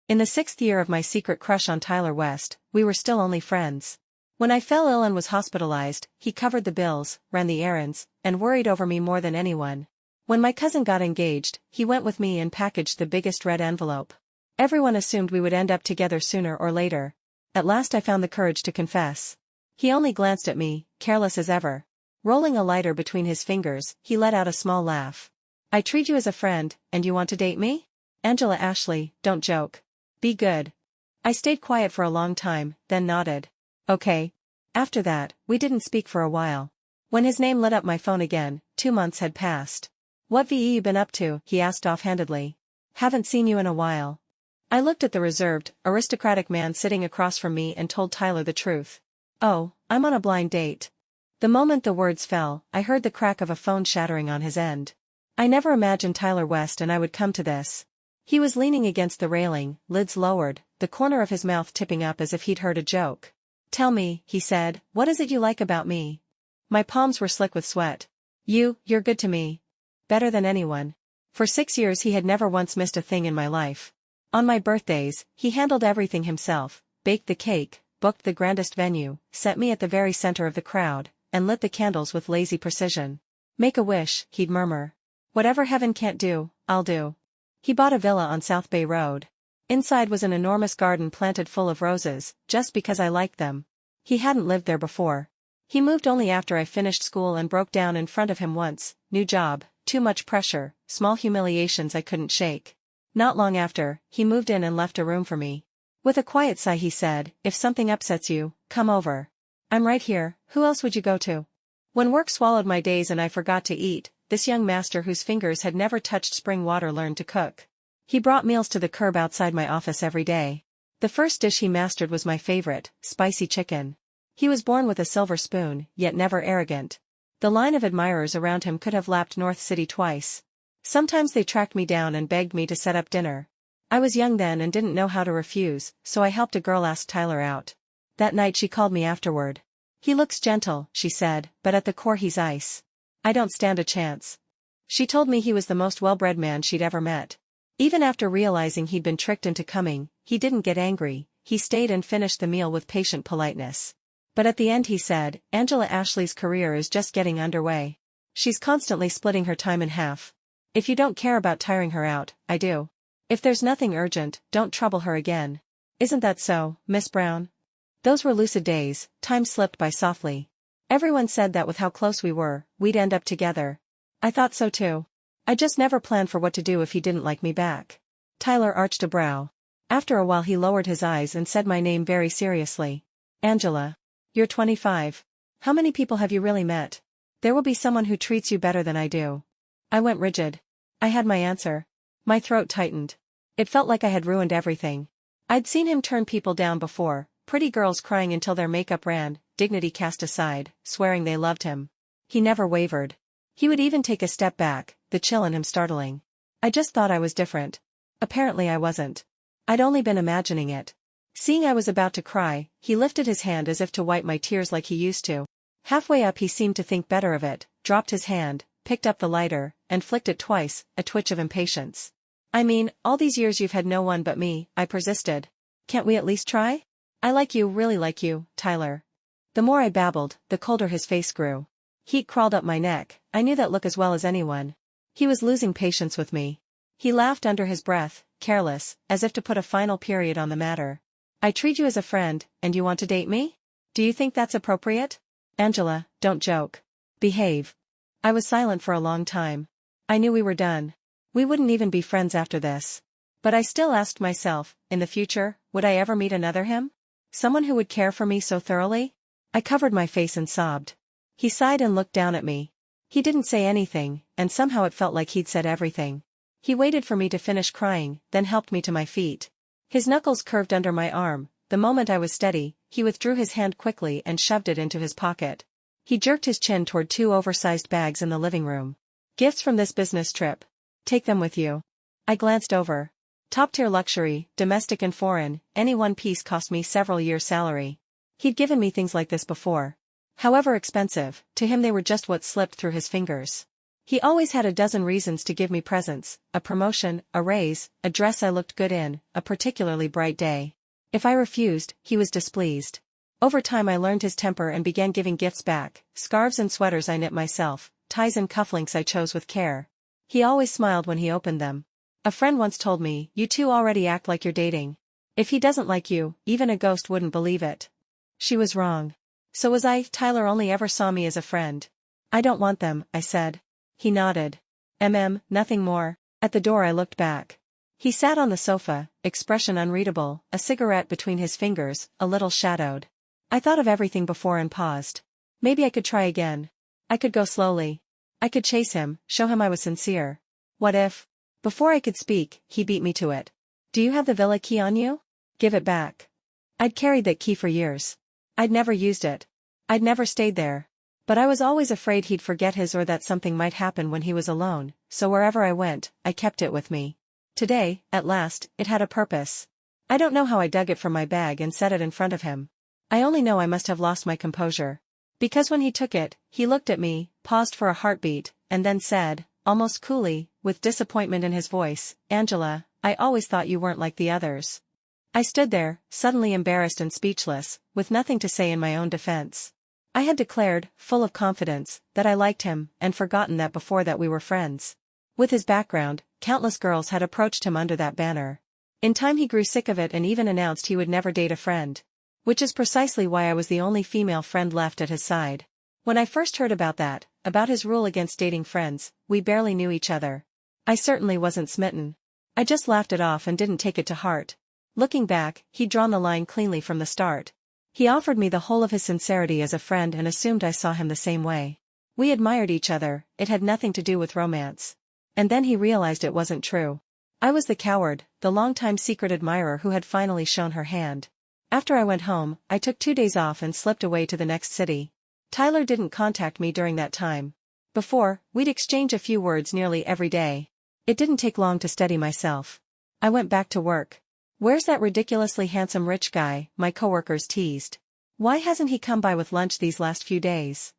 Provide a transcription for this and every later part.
In the 6th year of my secret crush on Tyler West, we were still only friends. When I fell ill and was hospitalized, he covered the bills, ran the errands, and worried over me more than anyone. When my cousin got engaged, he went with me and packaged the biggest red envelope. Everyone assumed we would end up together sooner or later. At last I found the courage to confess. He only glanced at me, careless as ever. Rolling a lighter between his fingers, he let out a small laugh. I treat you as a friend, and you want to date me? Angela Ashley, don't joke. Be good. I stayed quiet for a long time, then nodded. Okay. After that, we didn't speak for a while. When his name lit up my phone again, 2 months had passed. What you been up to? He asked offhandedly. Haven't seen you in a while. I looked at the reserved, aristocratic man sitting across from me and told Tyler the truth. Oh, I'm on a blind date. The moment the words fell, I heard the crack of a phone shattering on his end. I never imagined Tyler West and I would come to this. He was leaning against the railing, lids lowered, the corner of his mouth tipping up as if he'd heard a joke. Tell me, he said, what is it you like about me? My palms were slick with sweat. You're good to me. Better than anyone. For 6 years he had never once missed a thing in my life. On my birthdays, he handled everything himself, baked the cake, booked the grandest venue, set me at the very center of the crowd, and lit the candles with lazy precision. Make a wish, he'd murmur. Whatever heaven can't do, I'll do. He bought a villa on South Bay Road. Inside was an enormous garden planted full of roses, just because I liked them. He hadn't lived there before. He moved only after I finished school and broke down in front of him once. New job, too much pressure, small humiliations I couldn't shake. Not long after, he moved in and left a room for me. With a quiet sigh he said, if something upsets you, come over. I'm right here, who else would you go to? When work swallowed my days and I forgot to eat, this young master whose fingers had never touched spring water learned to cook. He brought meals to the curb outside my office every day. The first dish he mastered was my favorite, spicy chicken. He was born with a silver spoon, yet never arrogant. The line of admirers around him could have lapped North City twice. Sometimes they tracked me down and begged me to set up dinner. I was young then and didn't know how to refuse, so I helped a girl ask Tyler out. That night she called me afterward. He looks gentle, she said, but at the core he's ice. I don't stand a chance. She told me he was the most well-bred man she'd ever met. Even after realizing he'd been tricked into coming, he didn't get angry, he stayed and finished the meal with patient politeness. But at the end he said, Angela Ashley's career is just getting underway. She's constantly splitting her time in half. If you don't care about tiring her out, I do. If there's nothing urgent, don't trouble her again. Isn't that so, Miss Brown? Those were lucid days, time slipped by softly. Everyone said that with how close we were, we'd end up together. I thought so too. I just never planned for what to do if he didn't like me back. Tyler arched a brow. After a while he lowered his eyes and said my name very seriously. Angela. You're 25. How many people have you really met? There will be someone who treats you better than I do. I went rigid. I had my answer. My throat tightened. It felt like I had ruined everything. I'd seen him turn people down before, pretty girls crying until their makeup ran, dignity cast aside, swearing they loved him. He never wavered. He would even take a step back, the chill in him startling. I just thought I was different. Apparently I wasn't. I'd only been imagining it. Seeing I was about to cry, he lifted his hand as if to wipe my tears like he used to. Halfway up he seemed to think better of it, dropped his hand, picked up the lighter, and flicked it twice, a twitch of impatience. I mean, all these years you've had no one but me, I persisted. Can't we at least try? I like you, really like you, Tyler. The more I babbled, the colder his face grew. Heat crawled up my neck, I knew that look as well as anyone. He was losing patience with me. He laughed under his breath, careless, as if to put a final period on the matter. I treat you as a friend, and you want to date me? Do you think that's appropriate? Angela, don't joke. Behave. I was silent for a long time. I knew we were done. We wouldn't even be friends after this. But I still asked myself, in the future, would I ever meet another him? Someone who would care for me so thoroughly? I covered my face and sobbed. He sighed and looked down at me. He didn't say anything, and somehow it felt like he'd said everything. He waited for me to finish crying, then helped me to my feet. His knuckles curved under my arm. The moment I was steady, he withdrew his hand quickly and shoved it into his pocket. He jerked his chin toward 2 oversized bags in the living room. Gifts from this business trip. Take them with you. I glanced over. Top-tier luxury, domestic and foreign, any one piece cost me several years' salary. He'd given me things like this before. However expensive, to him they were just what slipped through his fingers. He always had a dozen reasons to give me presents, a promotion, a raise, a dress I looked good in, a particularly bright day. If I refused, he was displeased. Over time I learned his temper and began giving gifts back, scarves and sweaters I knit myself, ties and cufflinks I chose with care. He always smiled when he opened them. A friend once told me, "You two already act like you're dating. If he doesn't like you, even a ghost wouldn't believe it." She was wrong. So was I. Tyler only ever saw me as a friend. "I don't want them," I said. He nodded. Nothing more." At the door I looked back. He sat on the sofa, expression unreadable, a cigarette between his fingers, a little shadowed. I thought of everything before and paused. Maybe I could try again. I could go slowly. I could chase him, show him I was sincere. What if? Before I could speak, he beat me to it. "Do you have the villa key on you? Give it back." I'd carried that key for years. I'd never used it. I'd never stayed there. But I was always afraid he'd forget his or that something might happen when he was alone, so wherever I went, I kept it with me. Today, at last, it had a purpose. I don't know how I dug it from my bag and set it in front of him. I only know I must have lost my composure. Because when he took it, he looked at me, paused for a heartbeat, and then said, almost coolly, with disappointment in his voice, "Angela, I always thought you weren't like the others." I stood there, suddenly embarrassed and speechless, with nothing to say in my own defense. I had declared, full of confidence, that I liked him, and forgotten that before that we were friends. With his background, countless girls had approached him under that banner. In time he grew sick of it and even announced he would never date a friend. Which is precisely why I was the only female friend left at his side. When I first heard about that, about his rule against dating friends, we barely knew each other. I certainly wasn't smitten. I just laughed it off and didn't take it to heart. Looking back, he'd drawn the line cleanly from the start. He offered me the whole of his sincerity as a friend and assumed I saw him the same way. We admired each other, it had nothing to do with romance. And then he realized it wasn't true. I was the coward, the long-time secret admirer who had finally shown her hand. After I went home, I took 2 days off and slipped away to the next city. Tyler didn't contact me during that time. Before, we'd exchange a few words nearly every day. It didn't take long to steady myself. I went back to work. "Where's that ridiculously handsome rich guy?" my coworkers teased. "Why hasn't he come by with lunch these last few days?"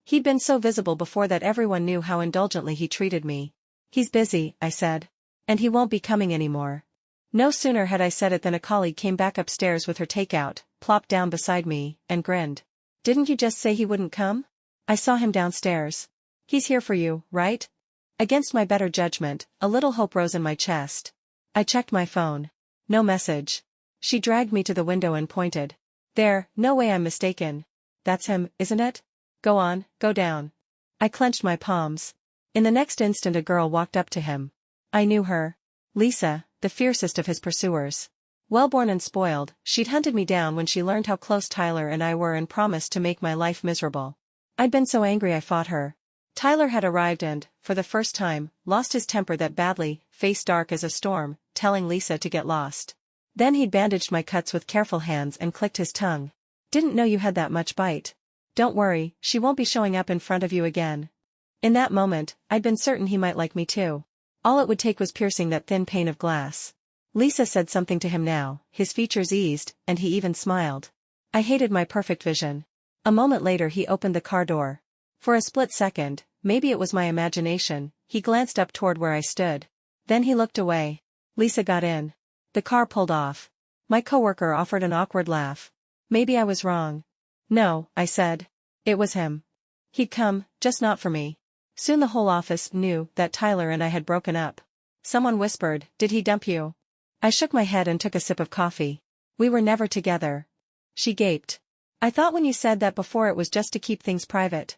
He'd been so visible before that everyone knew how indulgently he treated me. "He's busy," I said. "And he won't be coming anymore." No sooner had I said it than a colleague came back upstairs with her takeout, plopped down beside me, and grinned. "Didn't you just say he wouldn't come?" I saw him downstairs. "He's here for you, right?" Against my better judgment, a little hope rose in my chest. I checked my phone. No message. She dragged me to the window and pointed. "There, no way I'm mistaken. That's him, isn't it? Go on, go down." I clenched my palms. In the next instant a girl walked up to him. I knew her. Lisa, the fiercest of his pursuers. Well-born and spoiled, she'd hunted me down when she learned how close Tyler and I were and promised to make my life miserable. I'd been so angry I fought her. Tyler had arrived and, for the first time, lost his temper that badly, face dark as a storm, telling Lisa to get lost. Then he'd bandaged my cuts with careful hands and clicked his tongue. "Didn't know you had that much bite. Don't worry, she won't be showing up in front of you again." In that moment, I'd been certain he might like me too. All it would take was piercing that thin pane of glass. Lisa said something to him now, his features eased, and he even smiled. I hated my perfect vision. A moment later he opened the car door. For a split second, maybe it was my imagination, he glanced up toward where I stood. Then he looked away. Lisa got in. The car pulled off. My coworker offered an awkward laugh. Maybe I was wrong. "No," I said. "It was him. He'd come, just not for me." Soon the whole office knew that Tyler and I had broken up. Someone whispered, "Did he dump you?" I shook my head and took a sip of coffee. "We were never together." She gaped. "I thought when you said that before it was just to keep things private."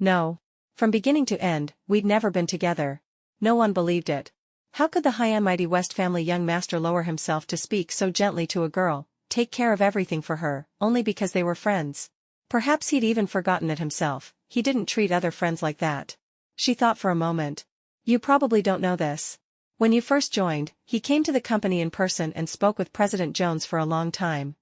"No. From beginning to end, we'd never been together." No one believed it. How could the high and mighty West family young master lower himself to speak so gently to a girl, take care of everything for her, only because they were friends? Perhaps he'd even forgotten it himself, he didn't treat other friends like that. She thought for a moment. "You probably don't know this. When you first joined, he came to the company in person and spoke with President Jones for a long time."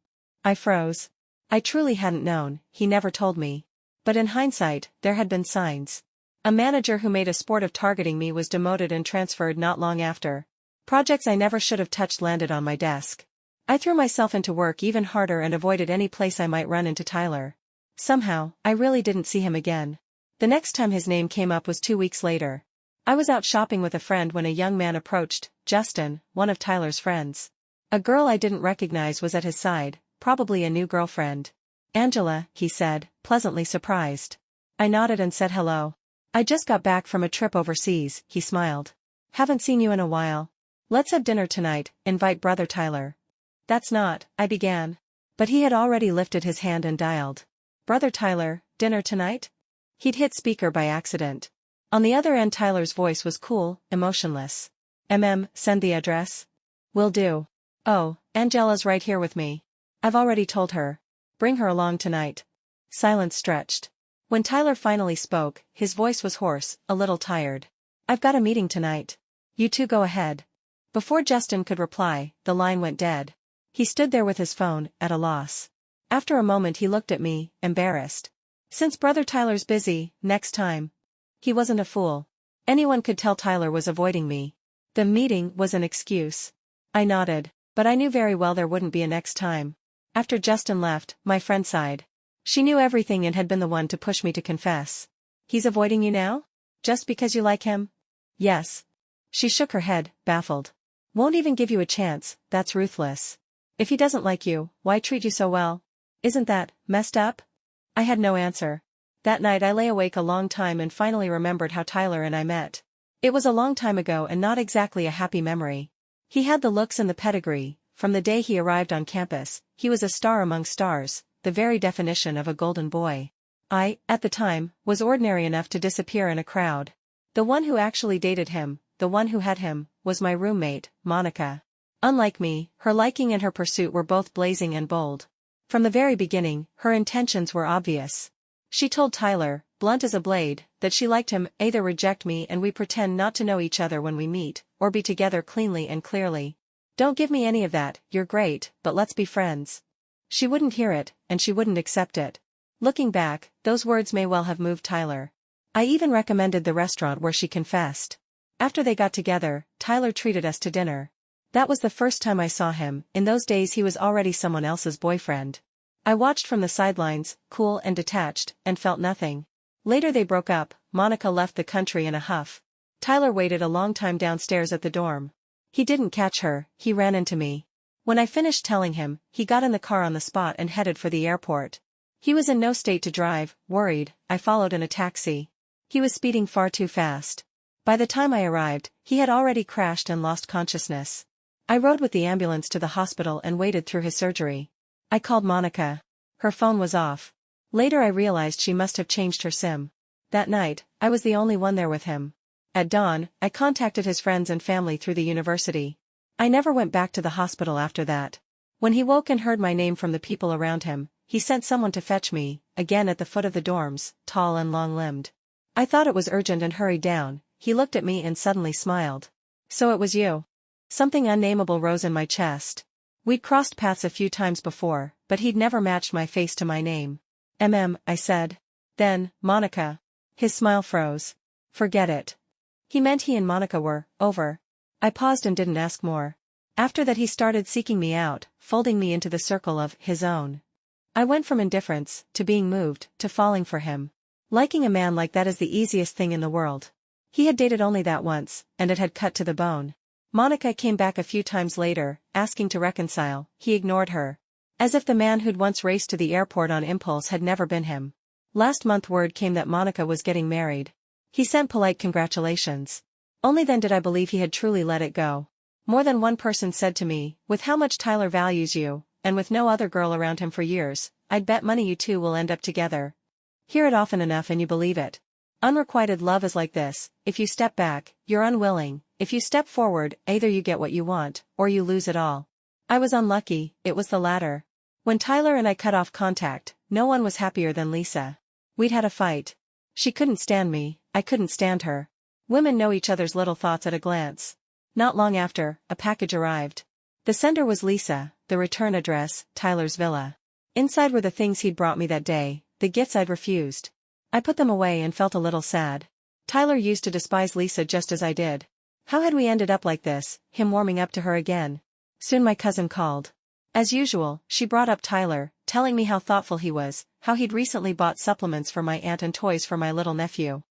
I froze. I truly hadn't known, he never told me. But in hindsight, there had been signs. A manager who made a sport of targeting me was demoted and transferred not long after. Projects I never should have touched landed on my desk. I threw myself into work even harder and avoided any place I might run into Tyler. Somehow, I really didn't see him again. The next time his name came up was 2 weeks later. I was out shopping with a friend when a young man approached, Justin, one of Tyler's friends. A girl I didn't recognize was at his side, probably a new girlfriend. "Angela," he said, pleasantly surprised. I nodded and said hello. "I just got back from a trip overseas," he smiled. "Haven't seen you in a while. Let's have dinner tonight, invite brother Tyler." "That's not," I began. But he had already lifted his hand and dialed. "Brother Tyler, dinner tonight?" He'd hit speaker by accident. On the other end Tyler's voice was cool, emotionless. Send the address?" "Will do." "Oh, Angela's right here with me. I've already told her. Bring her along tonight." Silence stretched. When Tyler finally spoke, his voice was hoarse, a little tired. "I've got a meeting tonight. You two go ahead." Before Justin could reply, the line went dead. He stood there with his phone, at a loss. After a moment he looked at me, embarrassed. "Since brother Tyler's busy, next time." He wasn't a fool. Anyone could tell Tyler was avoiding me. The meeting was an excuse. I nodded, but I knew very well there wouldn't be a next time. After Justin left, my friend sighed. She knew everything and had been the one to push me to confess. "He's avoiding you now? Just because you like him?" "Yes." She shook her head, baffled. "Won't even give you a chance, that's ruthless. If he doesn't like you, why treat you so well? Isn't that messed up?" I had no answer. That night I lay awake a long time and finally remembered how Tyler and I met. It was a long time ago and not exactly a happy memory. He had the looks and the pedigree. From the day he arrived on campus, he was a star among stars, the very definition of a golden boy. I, at the time, was ordinary enough to disappear in a crowd. The one who actually dated him, the one who had him, was my roommate, Monica. Unlike me, her liking and her pursuit were both blazing and bold. From the very beginning, her intentions were obvious. She told Tyler, blunt as a blade, that she liked him, either reject me and we pretend not to know each other when we meet, or be together cleanly and clearly. "Don't give me any of that, you're great, but let's be friends." She wouldn't hear it, and she wouldn't accept it. Looking back, those words may well have moved Tyler. I even recommended the restaurant where she confessed. After they got together, Tyler treated us to dinner. That was the first time I saw him. In those days he was already someone else's boyfriend. I watched from the sidelines, cool and detached, and felt nothing. Later they broke up. Monica left the country in a huff. Tyler waited a long time downstairs at the dorm. He didn't catch her, he ran into me. When I finished telling him, he got in the car on the spot and headed for the airport. He was in no state to drive. Worried, I followed in a taxi. He was speeding far too fast. By the time I arrived, he had already crashed and lost consciousness. I rode with the ambulance to the hospital and waited through his surgery. I called Monica. Her phone was off. Later I realized she must have changed her SIM. That night, I was the only one there with him. At dawn, I contacted his friends and family through the university. I never went back to the hospital after that. When he woke and heard my name from the people around him, he sent someone to fetch me, again at the foot of the dorms, tall and long-limbed. I thought it was urgent and hurried down. He looked at me and suddenly smiled. "So it was you." Something unnameable rose in my chest. We'd crossed paths a few times before, but he'd never matched my face to my name. I said. "Then, Monica." His smile froze. "Forget it." He meant he and Monica were over. I paused and didn't ask more. After that he started seeking me out, folding me into the circle of his own. I went from indifference, to being moved, to falling for him. Liking a man like that is the easiest thing in the world. He had dated only that once, and it had cut to the bone. Monica came back a few times later, asking to reconcile. He ignored her. As if the man who'd once raced to the airport on impulse had never been him. Last month word came that Monica was getting married. He sent polite congratulations. Only then did I believe he had truly let it go. More than one person said to me, "With how much Tyler values you, and with no other girl around him for years, I'd bet money you two will end up together." Hear it often enough and you believe it. Unrequited love is like this: if you step back, you're unwilling; if you step forward, either you get what you want, or you lose it all. I was unlucky, it was the latter. When Tyler and I cut off contact, no one was happier than Lisa. We'd had a fight. She couldn't stand me, I couldn't stand her. Women know each other's little thoughts at a glance. Not long after, a package arrived. The sender was Lisa, the return address, Tyler's villa. Inside were the things he'd brought me that day, the gifts I'd refused. I put them away and felt a little sad. Tyler used to despise Lisa just as I did. How had we ended up like this, him warming up to her again? Soon my cousin called. As usual, she brought up Tyler, telling me how thoughtful he was, how he'd recently bought supplements for my aunt and toys for my little nephew.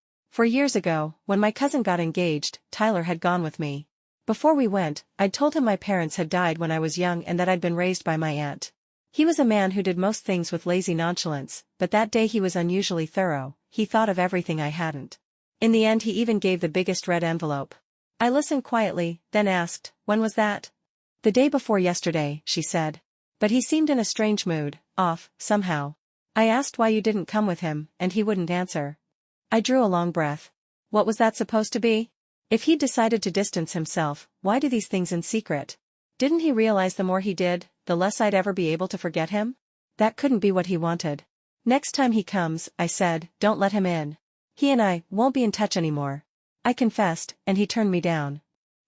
years ago, when my cousin got engaged, Tyler had gone with me. Before we went, I'd told him my parents had died when I was young and that I'd been raised by my aunt. He was a man who did most things with lazy nonchalance, but that day he was unusually thorough. He thought of everything I hadn't. In the end he even gave the biggest red envelope. I listened quietly, then asked, "When was that?" "The day before yesterday," she said. But he seemed in a strange mood, off, somehow. I asked why you didn't come with him, and he wouldn't answer. I drew a long breath. What was that supposed to be? If he'd decided to distance himself, why do these things in secret? Didn't he realize the more he did, the less I'd ever be able to forget him? That couldn't be what he wanted. "Next time he comes," I said, "don't let him in. He and I won't be in touch anymore." I confessed, and he turned me down.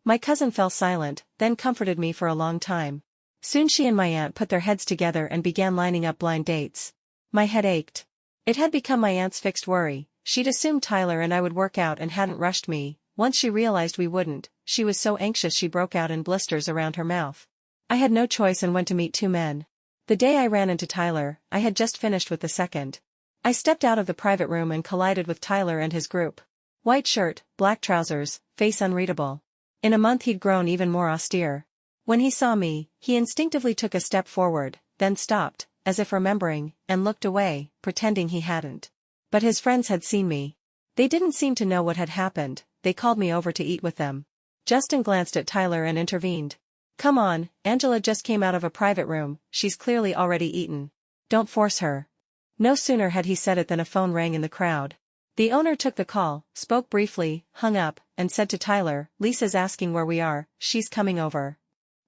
My cousin fell silent, then comforted me for a long time. Soon she and my aunt put their heads together and began lining up blind dates. My head ached. It had become my aunt's fixed worry. She'd assumed Tyler and I would work out and hadn't rushed me. Once she realized we wouldn't, she was so anxious she broke out in blisters around her mouth. I had no choice and went to meet two men. The day I ran into Tyler, I had just finished with the second. I stepped out of the private room and collided with Tyler and his group. White shirt, black trousers, face unreadable. In a month he'd grown even more austere. When he saw me, he instinctively took a step forward, then stopped, as if remembering, and looked away, pretending he hadn't. But his friends had seen me. They didn't seem to know what had happened. They called me over to eat with them. Justin glanced at Tyler and intervened. "Come on, Angela just came out of a private room, she's clearly already eaten. Don't force her." No sooner had he said it than a phone rang in the crowd. The owner took the call, spoke briefly, hung up, and said to Tyler, "Lisa's asking where we are, she's coming over."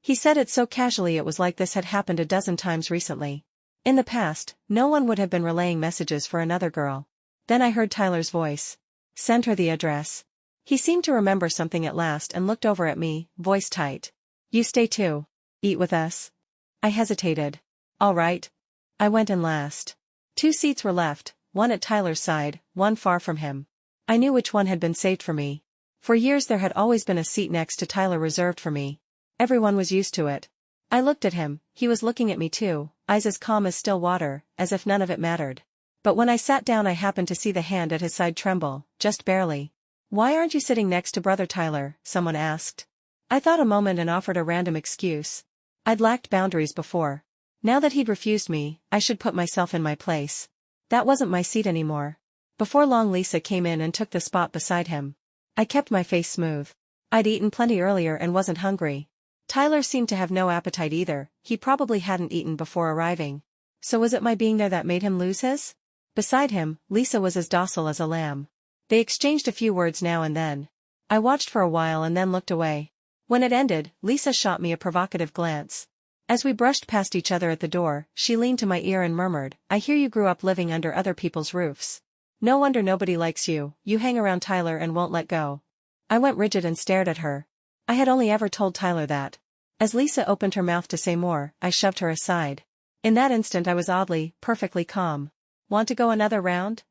He said it so casually it was like this had happened a dozen times recently. In the past, no one would have been relaying messages for another girl. Then I heard Tyler's voice. "Send her the address." He seemed to remember something at last and looked over at me, voice tight. "You stay too. Eat with us?" I hesitated. "All right." I went in last. 2 seats were left, one at Tyler's side, one far from him. I knew which one had been saved for me. For years there had always been a seat next to Tyler reserved for me. Everyone was used to it. I looked at him, he was looking at me too, eyes as calm as still water, as if none of it mattered. But when I sat down I happened to see the hand at his side tremble, just barely. "Why aren't you sitting next to Brother Tyler?" someone asked. I thought a moment and offered a random excuse. I'd lacked boundaries before. Now that he'd refused me, I should put myself in my place. That wasn't my seat anymore. Before long Lisa came in and took the spot beside him. I kept my face smooth. I'd eaten plenty earlier and wasn't hungry. Tyler seemed to have no appetite either, he probably hadn't eaten before arriving. So was it my being there that made him lose his? Beside him, Lisa was as docile as a lamb. They exchanged a few words now and then. I watched for a while and then looked away. When it ended, Lisa shot me a provocative glance. As we brushed past each other at the door, she leaned to my ear and murmured, "I hear you grew up living under other people's roofs. No wonder nobody likes you, you hang around Tyler and won't let go." I went rigid and stared at her. I had only ever told Tyler that. As Lisa opened her mouth to say more, I shoved her aside. In that instant I was oddly, perfectly calm. "Want to go another round?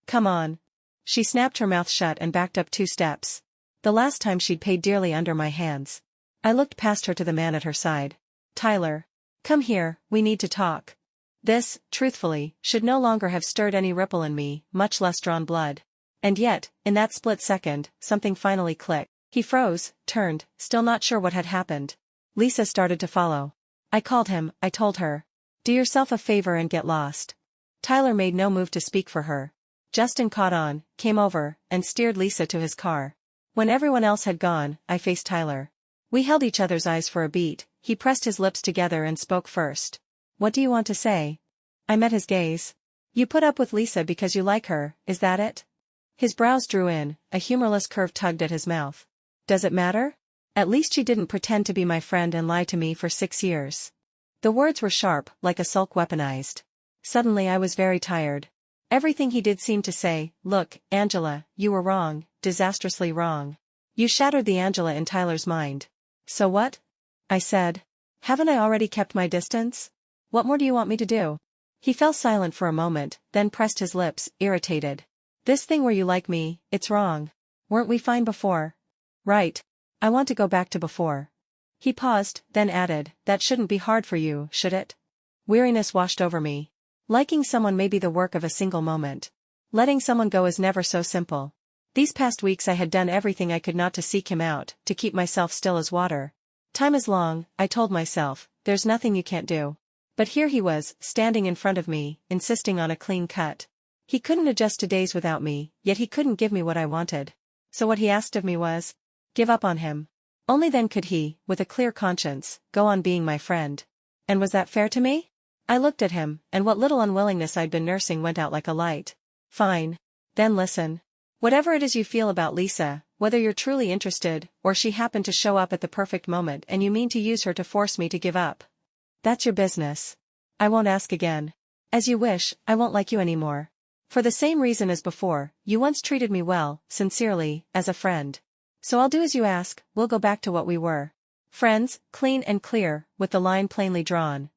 Come on." She snapped her mouth shut and backed up 2 steps. The last time she'd paid dearly under my hands. I looked past her to the man at her side. "Tyler. Come here, we need to talk." This, truthfully, should no longer have stirred any ripple in me, much less drawn blood. And yet, in that split second, something finally clicked. He froze, turned, still not sure what had happened. Lisa started to follow. I called him, I told her. "Do yourself a favor and get lost." Tyler made no move to speak for her. Justin caught on, came over, and steered Lisa to his car. When everyone else had gone, I faced Tyler. We held each other's eyes for a beat. He pressed his lips together and spoke first. "What do you want to say?" I met his gaze. "You put up with Lisa because you like her, is that it?" His brows drew in, a humorless curve tugged at his mouth. "Does it matter? At least she didn't pretend to be my friend and lie to me for 6 years." The words were sharp, like a sulk weaponized. Suddenly I was very tired. Everything he did seemed to say, "Look, Angela, you were wrong, disastrously wrong. You shattered the Angela in Tyler's mind." "So what?" I said. "Haven't I already kept my distance? What more do you want me to do?" He fell silent for a moment, then pressed his lips, irritated. "This thing where you like me, it's wrong. Weren't we fine before?" "Right. I want to go back to before." He paused, then added, "That shouldn't be hard for you, should it?" Weariness washed over me. Liking someone may be the work of a single moment. Letting someone go is never so simple. These past weeks I had done everything I could not to seek him out, to keep myself still as water. Time is long, I told myself, there's nothing you can't do. But here he was, standing in front of me, insisting on a clean cut. He couldn't adjust to days without me, yet he couldn't give me what I wanted. So what he asked of me was, give up on him. Only then could he, with a clear conscience, go on being my friend. And was that fair to me? I looked at him, and what little unwillingness I'd been nursing went out like a light. Fine. Then listen. Whatever it is you feel about Lisa, whether you're truly interested, or she happened to show up at the perfect moment and you mean to use her to force me to give up, that's your business. I won't ask again. As you wish, I won't like you anymore. For the same reason as before, you once treated me well, sincerely, as a friend. So I'll do as you ask, we'll go back to what we were. Friends, clean and clear, with the line plainly drawn.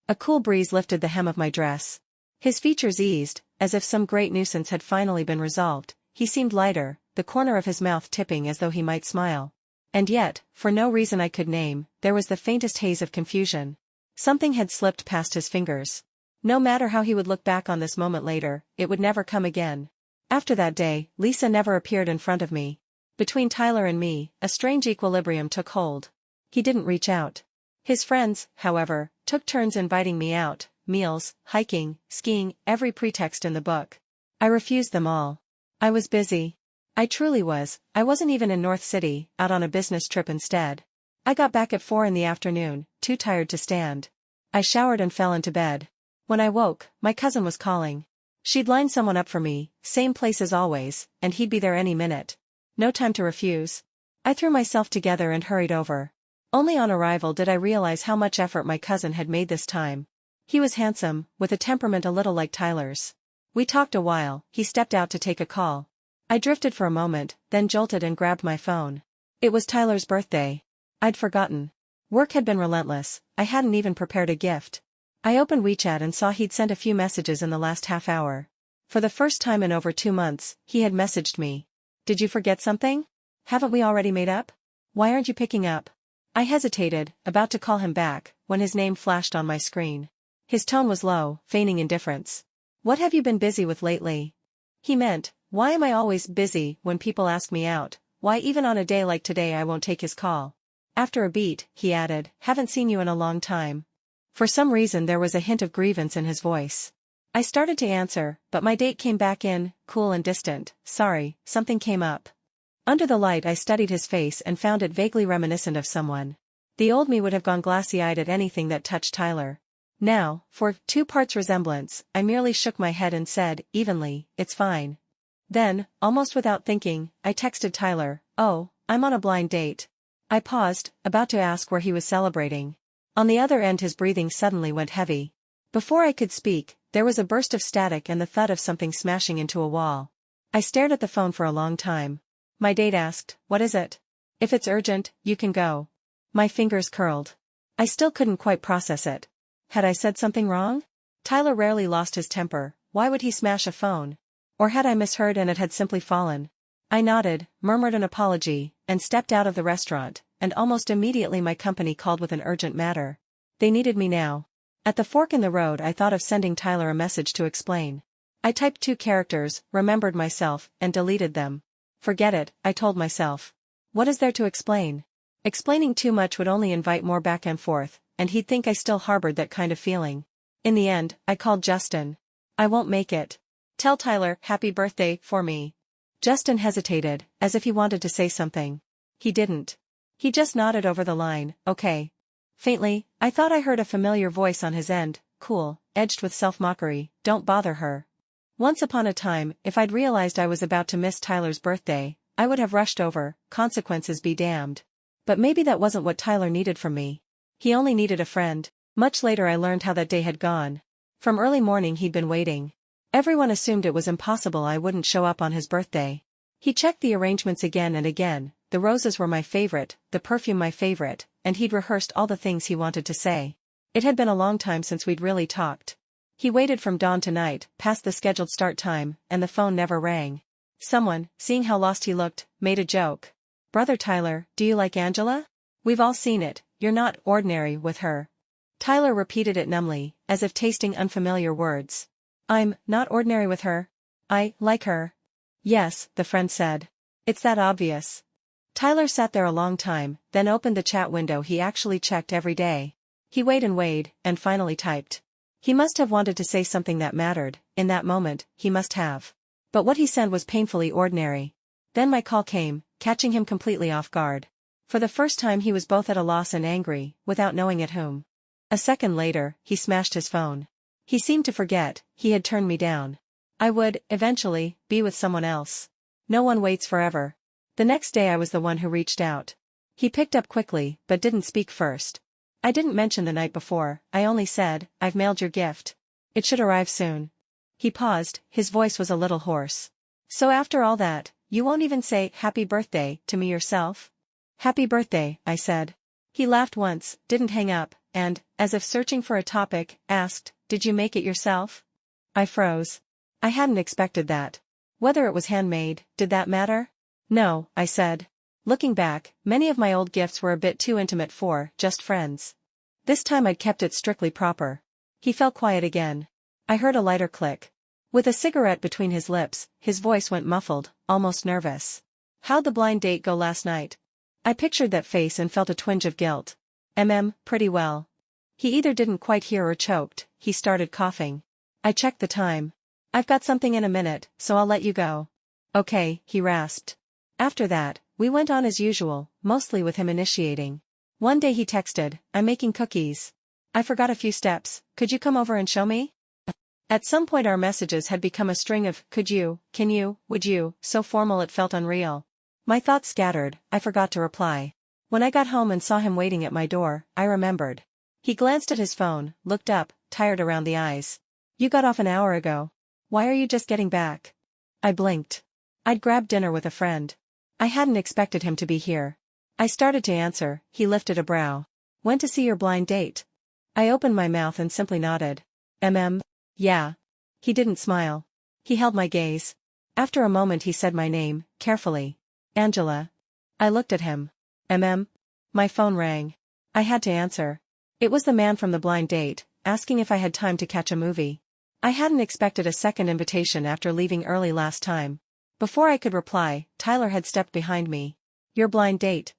A cool breeze lifted the hem of my dress. His features eased, as if some great nuisance had finally been resolved. He seemed lighter, the corner of his mouth tipping as though he might smile. And yet, for no reason I could name, there was the faintest haze of confusion. Something had slipped past his fingers. No matter how he would look back on this moment later, it would never come again. After that day, Lisa never appeared in front of me. Between Tyler and me, a strange equilibrium took hold. He didn't reach out. His friends, however, took turns inviting me out, meals, hiking, skiing, every pretext in the book. I refused them all. I was busy. I truly was. I wasn't even in North City, out on a business trip instead. I got back at 4 in the afternoon, too tired to stand. I showered and fell into bed. When I woke, my cousin was calling. She'd lined someone up for me, same place as always, and he'd be there any minute. No time to refuse. I threw myself together and hurried over. Only on arrival did I realize how much effort my cousin had made this time. He was handsome, with a temperament a little like Tyler's. We talked a while, he stepped out to take a call. I drifted for a moment, then jolted and grabbed my phone. It was Tyler's birthday. I'd forgotten. Work had been relentless, I hadn't even prepared a gift. I opened WeChat and saw he'd sent a few messages in the last half hour. For the first time in over 2 months, he had messaged me. Did you forget something? Haven't we already made up? Why aren't you picking up? I hesitated, about to call him back, when his name flashed on my screen. His tone was low, feigning indifference. What have you been busy with lately? He meant, why am I always busy when people ask me out? Why even on a day like today I won't take his call? After a beat, he added, haven't seen you in a long time. For some reason there was a hint of grievance in his voice. I started to answer, but my date came back in, cool and distant. Sorry, something came up. Under the light I studied his face and found it vaguely reminiscent of someone. The old me would have gone glassy-eyed at anything that touched Tyler. Now, for 2 parts resemblance, I merely shook my head and said, evenly, it's fine. Then, almost without thinking, I texted Tyler, oh, I'm on a blind date. I paused, about to ask where he was celebrating. On the other end his breathing suddenly went heavy. Before I could speak, there was a burst of static and the thud of something smashing into a wall. I stared at the phone for a long time. My date asked, what is it? If it's urgent, you can go. My fingers curled. I still couldn't quite process it. Had I said something wrong? Tyler rarely lost his temper, why would he smash a phone? Or had I misheard and it had simply fallen? I nodded, murmured an apology, and stepped out of the restaurant, and almost immediately my company called with an urgent matter. They needed me now. At the fork in the road I thought of sending Tyler a message to explain. I typed 2 characters, remembered myself, and deleted them. Forget it, I told myself. What is there to explain? Explaining too much would only invite more back and forth, and he'd think I still harbored that kind of feeling. In the end, I called Justin. I won't make it. Tell Tyler, happy birthday, for me. Justin hesitated, as if he wanted to say something. He didn't. He just nodded over the line, okay. Faintly, I thought I heard a familiar voice on his end, cool, edged with self-mockery, don't bother her. Once upon a time, if I'd realized I was about to miss Tyler's birthday, I would have rushed over, consequences be damned. But maybe that wasn't what Tyler needed from me. He only needed a friend. Much later I learned how that day had gone. From early morning he'd been waiting. Everyone assumed it was impossible I wouldn't show up on his birthday. He checked the arrangements again and again, the roses were my favorite, the perfume my favorite, and he'd rehearsed all the things he wanted to say. It had been a long time since we'd really talked. He waited from dawn to night, past the scheduled start time, and the phone never rang. Someone, seeing how lost he looked, made a joke. Brother Tyler, do you like Angela? We've all seen it, you're not ordinary with her. Tyler repeated it numbly, as if tasting unfamiliar words. I'm not ordinary with her. I like her. Yes, the friend said. It's that obvious. Tyler sat there a long time, then opened the chat window he actually checked every day. He weighed, and finally typed. He must have wanted to say something that mattered, in that moment, he must have. But what he sent was painfully ordinary. Then my call came, catching him completely off guard. For the first time he was both at a loss and angry, without knowing at whom. A second later, he smashed his phone. He seemed to forget, he had turned me down. I would, eventually, be with someone else. No one waits forever. The next day I was the one who reached out. He picked up quickly, but didn't speak first. I didn't mention the night before, I only said, I've mailed your gift. It should arrive soon. He paused, his voice was a little hoarse. So after all that, you won't even say, happy birthday, to me yourself? Happy birthday, I said. He laughed once, didn't hang up, and, as if searching for a topic, asked, did you make it yourself? I froze. I hadn't expected that. Whether it was handmade, did that matter? No, I said. Looking back, many of my old gifts were a bit too intimate for just friends. This time I'd kept it strictly proper. He fell quiet again. I heard a lighter click. With a cigarette between his lips, his voice went muffled, almost nervous. How'd the blind date go last night? I pictured that face and felt a twinge of guilt. Pretty well. He either didn't quite hear or choked, he started coughing. I checked the time. I've got something in a minute, so I'll let you go. Okay, he rasped. After that, we went on as usual, mostly with him initiating. One day he texted, I'm making cookies. I forgot a few steps, could you come over and show me? At some point our messages had become a string of, could you, can you, would you, so formal it felt unreal. My thoughts scattered, I forgot to reply. When I got home and saw him waiting at my door, I remembered. He glanced at his phone, looked up, tired around the eyes. You got off an hour ago. Why are you just getting back? I blinked. I'd grabbed dinner with a friend. I hadn't expected him to be here. I started to answer, he lifted a brow. Went to see your blind date. I opened my mouth and simply nodded. Yeah. He didn't smile. He held my gaze. After a moment he said my name, carefully. Angela. I looked at him. My phone rang. I had to answer. It was the man from the blind date, asking if I had time to catch a movie. I hadn't expected a second invitation after leaving early last time. Before I could reply, Tyler had stepped behind me. Your blind date.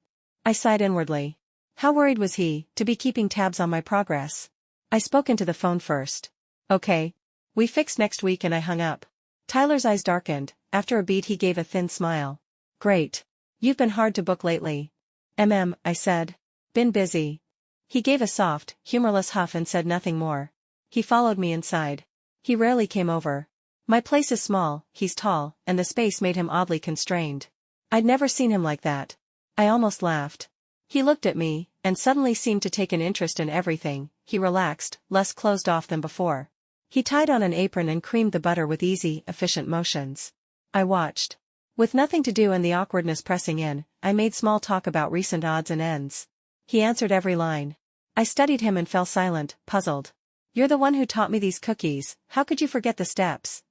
I sighed inwardly. How worried was he, to be keeping tabs on my progress? I spoke into the phone first. Okay. We fixed next week and I hung up. Tyler's eyes darkened, after a beat he gave a thin smile. Great. You've been hard to book lately. I said. Been busy. He gave a soft, humorless huff and said nothing more. He followed me inside. He rarely came over. My place is small, he's tall, and the space made him oddly constrained. I'd never seen him like that. I almost laughed. He looked at me, and suddenly seemed to take an interest in everything. He relaxed, less closed off than before. He tied on an apron and creamed the butter with easy, efficient motions. I watched. With nothing to do and the awkwardness pressing in, I made small talk about recent odds and ends. He answered every line. I studied him and fell silent, puzzled. You're the one who taught me these cookies, how could you forget the steps?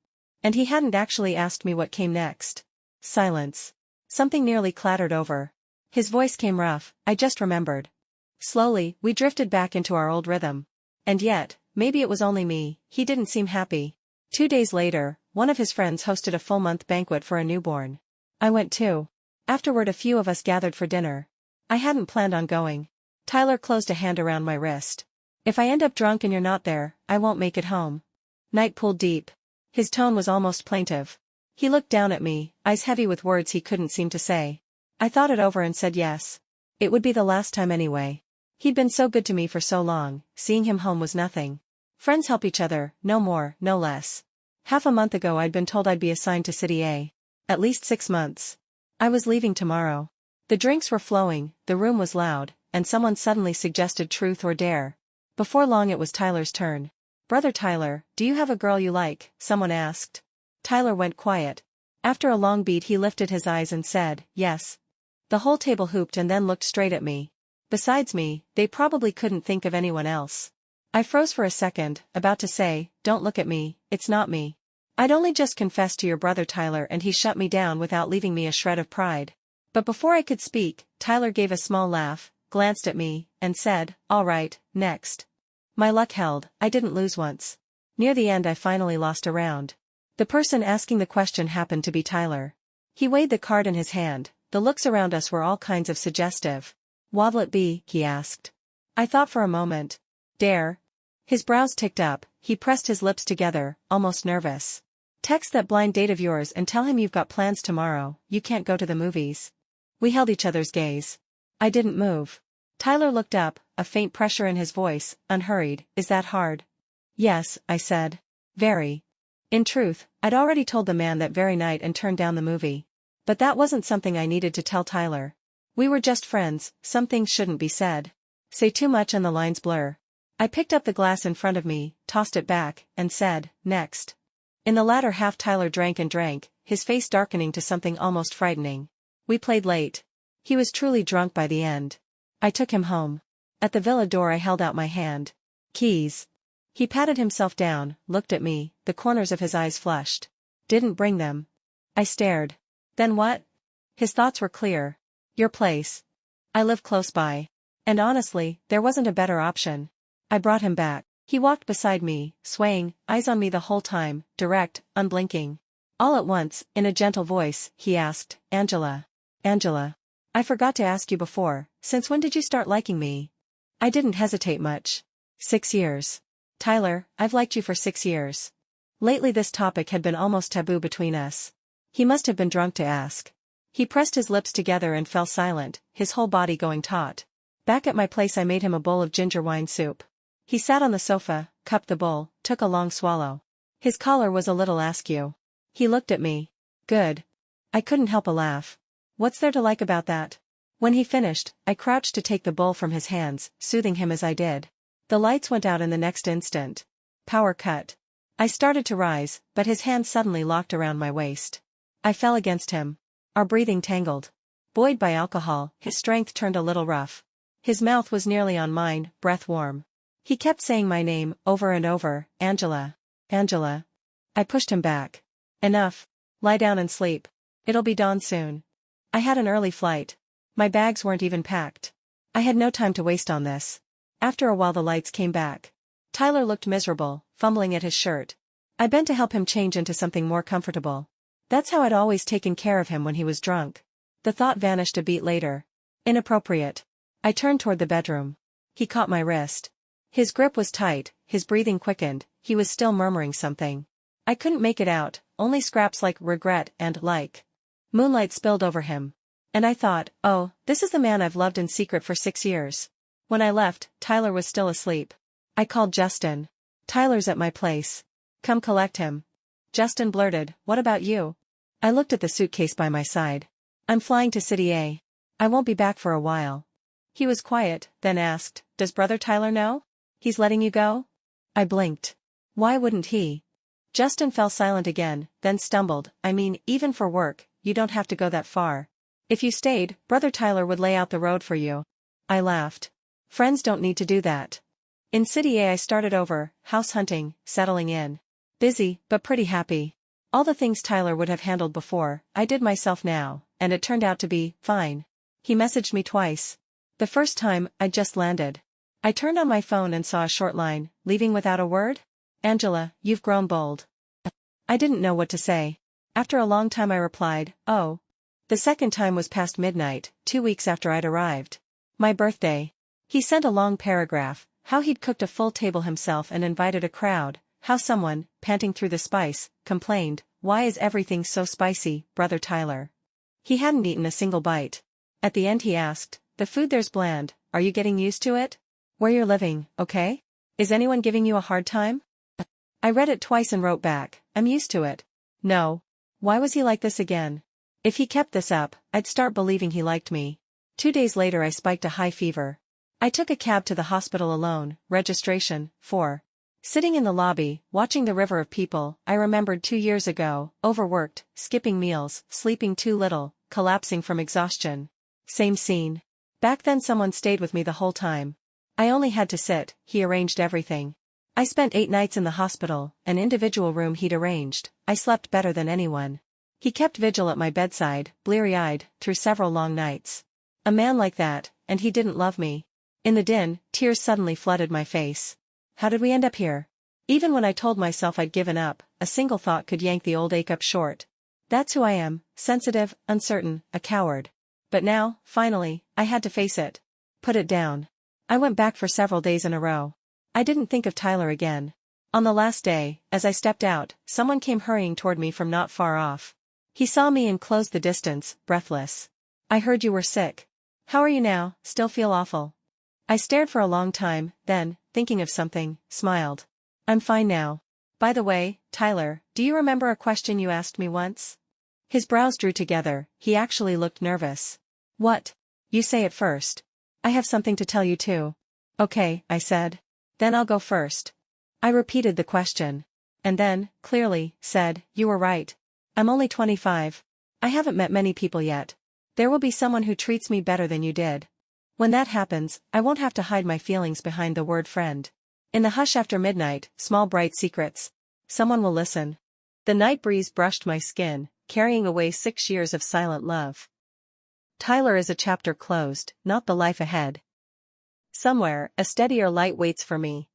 And he hadn't actually asked me what came next. Silence. Something nearly clattered over. His voice came rough, I just remembered. Slowly, we drifted back into our old rhythm. And yet, maybe it was only me, he didn't seem happy. 2 days later, one of his friends hosted a full-month banquet for a newborn. I went too. Afterward a few of us gathered for dinner. I hadn't planned on going. Tyler closed a hand around my wrist. If I end up drunk and you're not there, I won't make it home. Night pulled deep. His tone was almost plaintive. He looked down at me, eyes heavy with words he couldn't seem to say. I thought it over and said yes. It would be the last time anyway. He'd been so good to me for so long, seeing him home was nothing. Friends help each other, no more, no less. Half a month ago I'd been told I'd be assigned to City A. At least 6 months. I was leaving tomorrow. The drinks were flowing, the room was loud, and someone suddenly suggested truth or dare. Before long it was Tyler's turn. Brother Tyler, do you have a girl you like? Someone asked. Tyler went quiet. After a long beat he lifted his eyes and said, yes. The whole table hooped and then looked straight at me. Besides me, they probably couldn't think of anyone else. I froze for a second, about to say, don't look at me, it's not me. I'd only just confessed to your brother Tyler and he shut me down without leaving me a shred of pride. But before I could speak, Tyler gave a small laugh, glanced at me, and said, all right, next. My luck held, I didn't lose once. Near the end I finally lost a round. The person asking the question happened to be Tyler. He weighed the card in his hand. The looks around us were all kinds of suggestive. "What'll it be?" he asked. I thought for a moment. "Dare." His brows ticked up, he pressed his lips together, almost nervous. "Text that blind date of yours and tell him you've got plans tomorrow, you can't go to the movies." We held each other's gaze. I didn't move. Tyler looked up, a faint pressure in his voice, unhurried. "Is that hard?" "Yes," I said. "Very." In truth, I'd already told the man that very night and turned down the movie. But that wasn't something I needed to tell Tyler. We were just friends, some things shouldn't be said. Say too much and the lines blur. I picked up the glass in front of me, tossed it back, and said, "Next." In the latter half Tyler drank and drank, his face darkening to something almost frightening. We played late. He was truly drunk by the end. I took him home. At the villa door I held out my hand. "Keys." He patted himself down, looked at me, the corners of his eyes flushed. "Didn't bring them." I stared. "Then what?" His thoughts were clear. "Your place. I live close by." And honestly, there wasn't a better option. I brought him back. He walked beside me, swaying, eyes on me the whole time, direct, unblinking. All at once, in a gentle voice, he asked, "Angela. Angela. I forgot to ask you before, since when did you start liking me?" I didn't hesitate much. 6 years. Tyler, I've liked you for 6 years. Lately this topic had been almost taboo between us. He must have been drunk to ask. He pressed his lips together and fell silent, his whole body going taut. Back at my place I made him a bowl of ginger wine soup. He sat on the sofa, cupped the bowl, took a long swallow. His collar was a little askew. He looked at me. "Good." I couldn't help a laugh. "What's there to like about that?" When he finished, I crouched to take the bowl from his hands, soothing him as I did. The lights went out in the next instant. Power cut. I started to rise, but his hand suddenly locked around my waist. I fell against him. Our breathing tangled. Buoyed by alcohol, his strength turned a little rough. His mouth was nearly on mine, breath warm. He kept saying my name, over and over, "Angela. Angela." I pushed him back. "Enough. Lie down and sleep. It'll be dawn soon." I had an early flight. My bags weren't even packed. I had no time to waste on this. After a while the lights came back. Tyler looked miserable, fumbling at his shirt. I bent to help him change into something more comfortable. That's how I'd always taken care of him when he was drunk. The thought vanished a beat later. Inappropriate. I turned toward the bedroom. He caught my wrist. His grip was tight, his breathing quickened, he was still murmuring something. I couldn't make it out, only scraps like regret and like. Moonlight spilled over him. And I thought, oh, this is the man I've loved in secret for 6 years. When I left, Tyler was still asleep. I called Justin. "Tyler's at my place. Come collect him." Justin blurted, "What about you?" I looked at the suitcase by my side. "I'm flying to City A. I won't be back for a while." He was quiet, then asked, "Does brother Tyler know? He's letting you go?" I blinked. Why wouldn't he? Justin fell silent again, then stumbled, "I mean, even for work, you don't have to go that far. If you stayed, brother Tyler would lay out the road for you." I laughed. Friends don't need to do that. In City A I started over, house hunting, settling in. Busy, but pretty happy. All the things Tyler would have handled before, I did myself now, and it turned out to be fine. He messaged me twice. The first time, I'd just landed. I turned on my phone and saw a short line, "Leaving without a word? Angela, you've grown bold." I didn't know what to say. After a long time I replied, "Oh." The second time was past midnight, 2 weeks after I'd arrived. My birthday. He sent a long paragraph, how he'd cooked a full table himself and invited a crowd, how someone, panting through the spice, complained, "Why is everything so spicy, brother Tyler?" He hadn't eaten a single bite. At the end he asked, "The food there's bland, are you getting used to it? Where you're living, okay? Is anyone giving you a hard time?" I read it twice and wrote back, "I'm used to it." No. Why was he like this again? If he kept this up, I'd start believing he liked me. 2 days later I spiked a high fever. I took a cab to the hospital alone, registration, 4. Sitting in the lobby, watching the river of people, I remembered 2 years ago, overworked, skipping meals, sleeping too little, collapsing from exhaustion. Same scene. Back then someone stayed with me the whole time. I only had to sit, he arranged everything. I spent 8 nights in the hospital, an individual room he'd arranged. I slept better than anyone. He kept vigil at my bedside, bleary-eyed, through several long nights. A man like that, and he didn't love me. In the din, tears suddenly flooded my face. How did we end up here? Even when I told myself I'd given up, a single thought could yank the old ache up short. That's who I am, sensitive, uncertain, a coward. But now, finally, I had to face it. Put it down. I went back for several days in a row. I didn't think of Tyler again. On the last day, as I stepped out, someone came hurrying toward me from not far off. He saw me and closed the distance, breathless. I heard you were sick. How are you now? Still feel awful? I stared for a long time, then, thinking of something, smiled. I'm fine now. By the way, Tyler, do you remember a question you asked me once? His brows drew together, he actually looked nervous. What? You say it first. I have something to tell you too. Okay, I said. Then I'll go first. I repeated the question. And then, clearly, said, you were right. I'm only 25. I haven't met many people yet. There will be someone who treats me better than you did. When that happens, I won't have to hide my feelings behind the word friend. In the hush after midnight, small bright secrets. Someone will listen. The night breeze brushed my skin, carrying away 6 years of silent love. Tyler is a chapter closed, not the life ahead. Somewhere, a steadier light waits for me.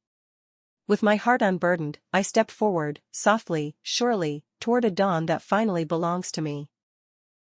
With my heart unburdened, I step forward, softly, surely, toward a dawn that finally belongs to me.